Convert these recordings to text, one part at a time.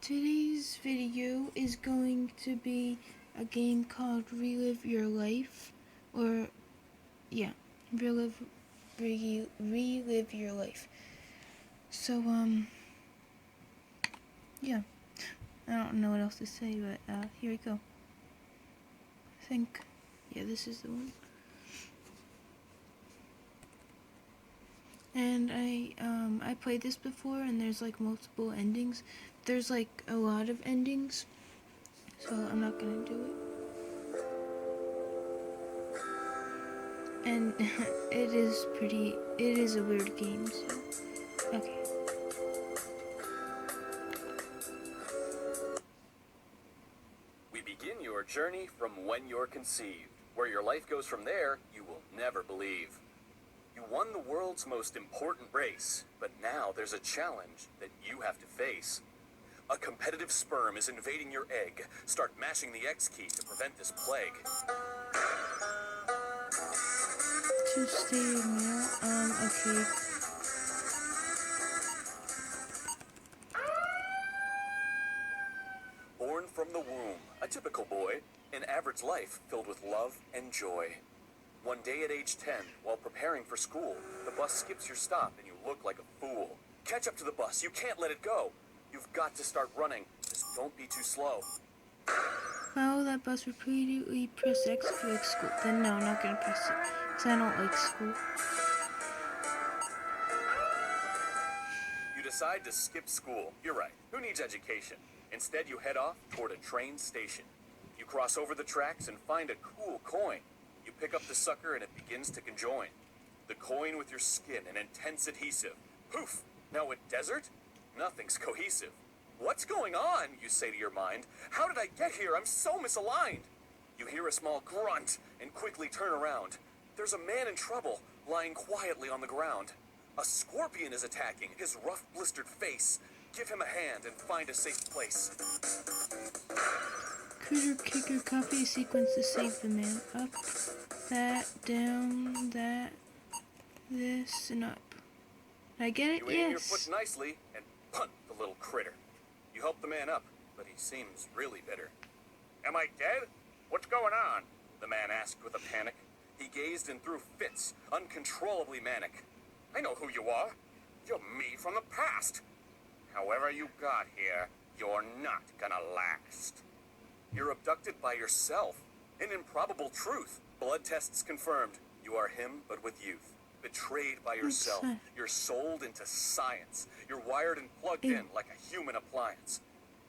Today's video is going to be a game called Relive Your Life, or yeah, relive your life. So yeah, I don't know what else to say, but here we go. I think, yeah, this is the one. And I played this before, and there's like multiple endings. There's like a lot of endings, so I'm not gonna do it. And it is a weird game, so okay. We begin your journey from when you're conceived. Where your life goes from there, you will never believe. You won the world's most important race, but now there's a challenge that you have to face. A competitive sperm is invading your egg. Start mashing the X key to prevent this plague. To stay male, okay. Born from the womb, a typical boy, an average life filled with love and joy. One day at age 10, while preparing for school, the bus skips your stop and you look like a fool. Catch up to the bus, you can't let it go. You've got to start running, just don't be too slow. Follow that bus repeatedly, press X if you like school. Then no, I'm not gonna press it, because I don't like school. You decide to skip school. You're right, who needs education? Instead, you head off toward a train station. You cross over the tracks and find a cool coin. You pick up the sucker and it begins to conjoin. The coin with your skin, an intense adhesive. Poof! Now a desert? Nothing's cohesive. What's going on, you say to your mind. How did I get here? I'm so misaligned. You hear a small grunt and quickly turn around. There's a man in trouble, lying quietly on the ground. A scorpion is attacking his rough, blistered face. Give him a hand and find a safe place. Critter kicker, copy a sequence to save the man. Up, that, down, that, this, and up. Did I get it? You aim your Yes. foot nicely and punt the little critter. You help the man up, but he seems really bitter. Am I dead? What's going on? The man asked with a panic. He gazed and threw fits, uncontrollably manic. I know who you are. You're me from the past. However you got here, you're not gonna last. You're abducted by yourself. An improbable truth. Blood tests confirmed. You are him, but with youth. Betrayed by yourself. You're sold into science. You're wired and plugged in like a human appliance.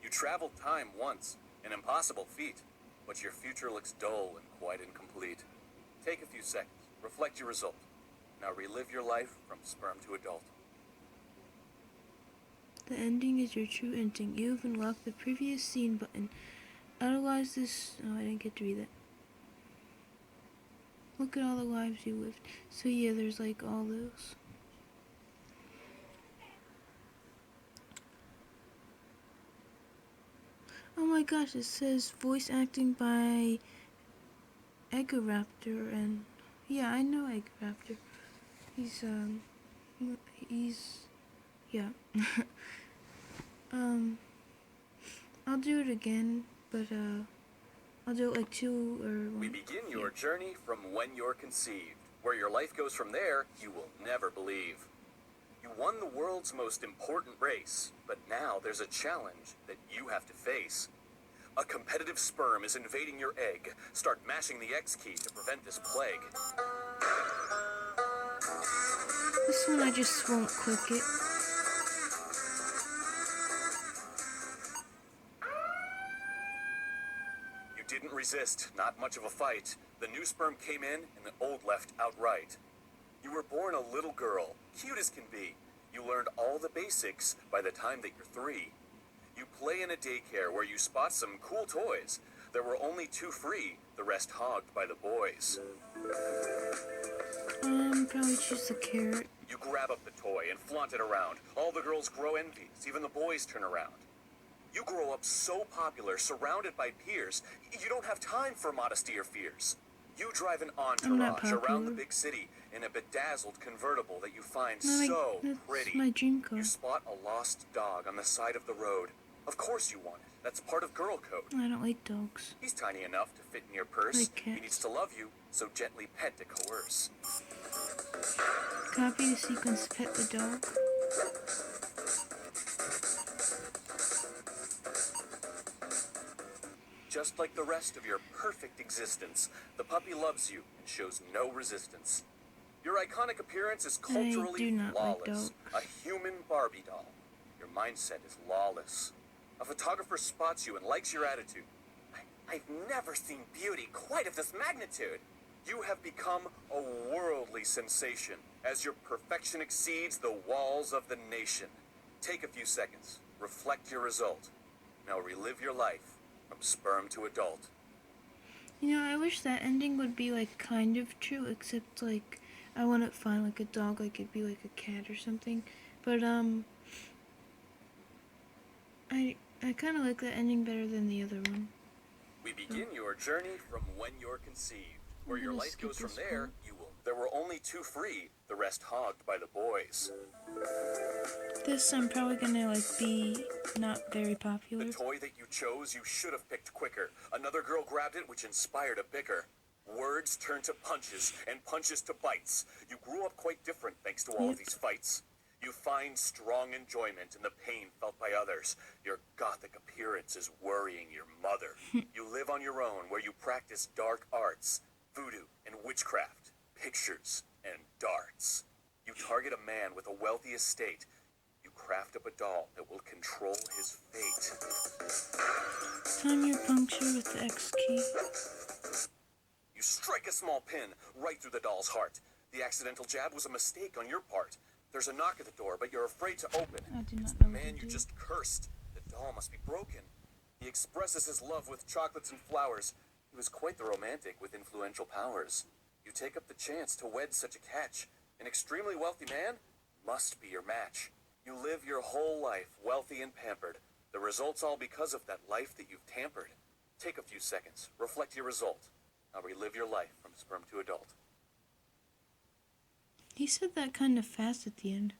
You traveled time once, an impossible feat, but your future looks dull and quite incomplete. Take a few seconds, reflect your result. Now relive your life from sperm to adult. The ending is your true ending. You've unlocked the previous scene button. Analyze this. Oh, I didn't get to read that. Look at all the lives you lived. So yeah, there's like all those. Oh my gosh, it says voice acting by Egoraptor, and yeah, I know Egoraptor. He's yeah. I'll do it again, but I'll do it like 2 or 1. We begin your journey from when you're conceived. Where your life goes from there, you will never believe. You won the world's most important race, but now there's a challenge that you have to face. A competitive sperm is invading your egg. Start mashing the X key to prevent this plague. This one I just won't click it. You didn't resist, not much of a fight. The new sperm came in and the old left outright. You were born a little girl, cute as can be. You learned all the basics by the time that you're 3. You play in a daycare where you spot some cool toys. There were only 2 free, the rest hogged by the boys. Probably choose the carrot. You grab up the toy and flaunt it around. All the girls grow envious, even the boys turn around. You grow up so popular, surrounded by peers, you don't have time for modesty or fears. You drive an entourage around the big city in a bedazzled convertible that you find so pretty. My dream car. You spot a lost dog on the side of the road. Of course you want it. That's part of girl code. I don't like dogs. He's tiny enough to fit in your purse. Like cats. He needs to love you, so gently pet to coerce. Copy the sequence, pet the dog. Just like the rest of your perfect existence, the puppy loves you and shows no resistance. Your iconic appearance is culturally do not like flawless. dogs. A human Barbie doll. Your mindset is lawless. A photographer spots you and likes your attitude. I've never seen beauty quite of this magnitude. You have become a worldly sensation as your perfection exceeds the walls of the nation. Take a few seconds, reflect your result. Now relive your life from sperm to adult. You know, I wish that ending would be like kind of true, except like I wouldn't find like a dog, like it'd be like a cat or something. But I kind of like that ending better than the other one. We begin your journey from when you're conceived. Where I'm your gonna life skip goes from this there, part. you will. There were only 2 free, the rest hogged by the boys. This I'm probably gonna like be not very popular. The toy that you chose, you should have picked quicker. Another girl grabbed it, which inspired a bicker. Words turned to punches, and punches to bites. You grew up quite different thanks to all of these fights. You find strong enjoyment in the pain felt by others. Your gothic appearance is worrying your mother. You live on your own where you practice dark arts, voodoo and witchcraft, pictures and darts. You target a man with a wealthy estate. You craft up a doll that will control his fate. Time your puncture with the X key. You strike a small pin right through the doll's heart. The accidental jab was a mistake on your part. There's a knock at the door, but you're afraid to open. I do not The know what man to you do. just cursed. The doll must be broken. He expresses his love with chocolates and flowers. He was quite the romantic with influential powers. You take up the chance to wed such a catch. An extremely wealthy man must be your match. You live your whole life wealthy and pampered. The result's all because of that life that you've tampered. Take a few seconds, reflect your result. Now relive your life from sperm to adult. He said that kind of fast at the end.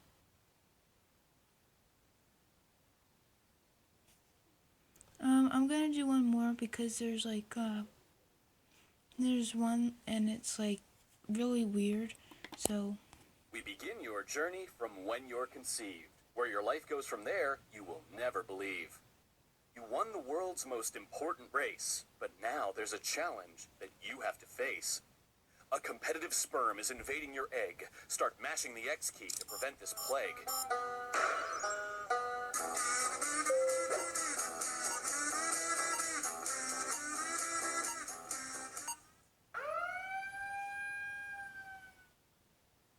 I'm gonna do one more because there's like there's one and it's like really weird. So We begin your journey from when you're conceived. Where your life goes from there, you will never believe. You won the world's most important race, but now there's a challenge that you have to face. A competitive sperm is invading your egg. Start mashing the X key to prevent this plague.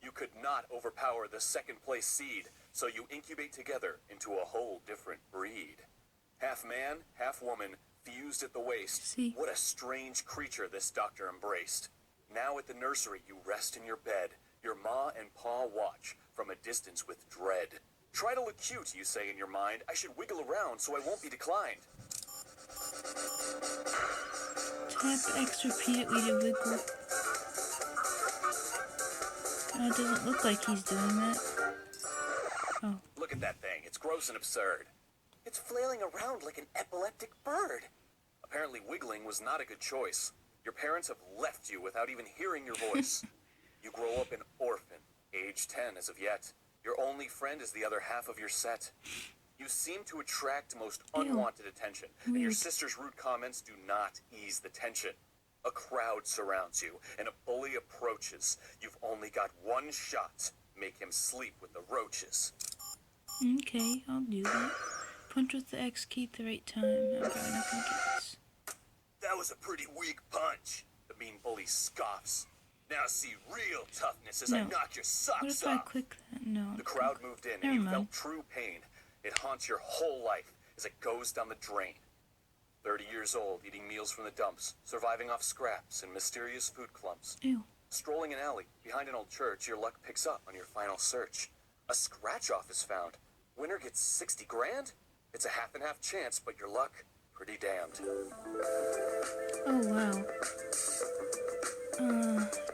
You could not overpower the second place seed, so you incubate together into a whole different breed. Half man, half woman, fused at the waist. See. What a strange creature this doctor embraced. Now at the nursery you rest in your bed. Your ma and pa watch from a distance with dread. Try to look cute, you say in your mind. I should wiggle around so I won't be declined. tap X repeatedly to wiggle. It doesn't look like he's doing that. Oh. Look at that thing. It's gross and absurd. It's flailing around like an epileptic bird. Apparently wiggling was not a good choice. Your parents have left you without even hearing your voice. You grow up an orphan, age 10 as of yet. Your only friend is the other half of your set. You seem to attract most unwanted attention, and your Weird. sister's rude comments do not ease the tension. A crowd surrounds you, and a bully approaches. You've only got one shot. Make him sleep with the roaches. Okay, I'll do that. Punch with the X key at the right time. I'm probably not gonna get this. That was a pretty weak punch. The mean bully scoffs. Now see real toughness as I No. knock your What socks if I off. click that? No. The crowd moved in, and Never you mind. felt true pain. It haunts your whole life as it goes down the drain. 30 years old, eating meals from the dumps, surviving off scraps and mysterious food clumps. Ew. Strolling an alley behind an old church, your luck picks up on your final search. A scratch-off is found. Winner gets 60 grand? It's a half and half chance, but your luck, pretty damned. Oh wow.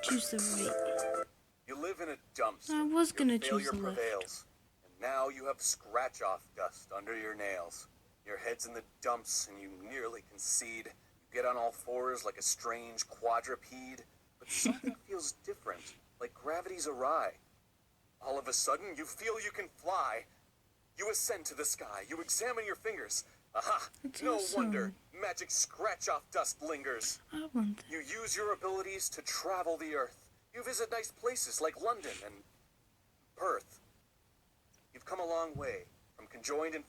Choose the right. You live in a dumpster. I was gonna Your choose failure the left. prevails. And now you have scratch-off dust under your nails. Your head's in the dumps and you nearly concede. You get on all fours like a strange quadrupede. But something feels different, like gravity's awry. All of a sudden, you feel you can fly. You ascend to the sky. You examine your fingers. Aha! That's No awesome. wonder magic scratch-off dust lingers. I want that. You use your abilities to travel the earth. You visit nice places like London and Perth. You've come a long way from conjoined and